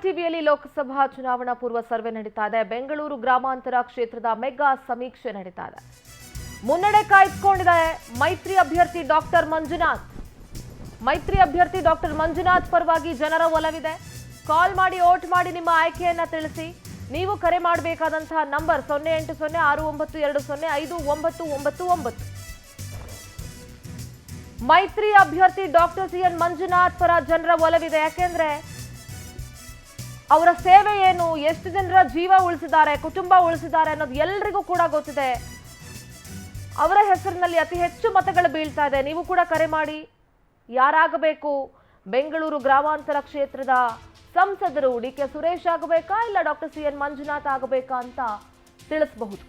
ಟಿವಿಯಲ್ಲಿ ಲೋಕಸಭಾ ಚುನಾವಣಾ ಪೂರ್ವ ಸರ್ವೆ ನಡೀತಾ ಇದೆ. ಬೆಂಗಳೂರು ಗ್ರಾಮಾಂತರ ಕ್ಷೇತ್ರದ ಮೆಗಾ ಸಮೀಕ್ಷೆ ನಡೀತಾ ಇದೆ. ಮುನ್ನಡೆ ಕಾಯ್ದುಕೊಂಡಿದೆ ಮೈತ್ರಿ ಅಭ್ಯರ್ಥಿ ಡಾಕ್ಟರ್ ಮಂಜುನಾಥ್ ಪರವಾಗಿ ಜನರ ಒಲವಿದೆ. ಕಾಲ್ ಮಾಡಿ ವೋಟ್ ಮಾಡಿ ನಿಮ್ಮ ಆಯ್ಕೆಯನ್ನ ತಿಳಿಸಿ. ನೀವು ಕರೆ ಮಾಡಬೇಕಾದಂತಹ ನಂಬರ್ 080692059999. ಮೈತ್ರಿ ಅಭ್ಯರ್ಥಿ ಡಾಕ್ಟರ್ ಸಿಎನ್ ಮಂಜುನಾಥ್ ಪರ ಜನರ ಒಲವಿದೆ. ಯಾಕೆಂದ್ರೆ ಅವರ ಸೇವೆ ಏನು, ಎಷ್ಟು ಜನರ ಜೀವ ಉಳಿಸಿದ್ದಾರೆ, ಕುಟುಂಬ ಉಳಿಸಿದ್ದಾರೆ ಅನ್ನೋದು ಎಲ್ಲರಿಗೂ ಕೂಡ ಗೊತ್ತಿದೆ. ಅವರ ಹೆಸರಿನಲ್ಲಿ ಅತಿ ಹೆಚ್ಚು ಮತಗಳು ಬೀಳ್ತಾ ಇದೆ. ನೀವು ಕೂಡ ಕರೆ ಮಾಡಿ ಯಾರಾಗಬೇಕು, ಬೆಂಗಳೂರು ಗ್ರಾಮಾಂತರ ಕ್ಷೇತ್ರದ ಸಂಸದರು ಡಿಕೆ ಸುರೇಶ್ ಆಗಬೇಕಾ ಇಲ್ಲ ಡಾಕ್ಟರ್ ಸಿಎನ್ ಮಂಜುನಾಥ್ ಆಗಬೇಕಾ ಅಂತ ತಿಳಿಸಬಹುದು.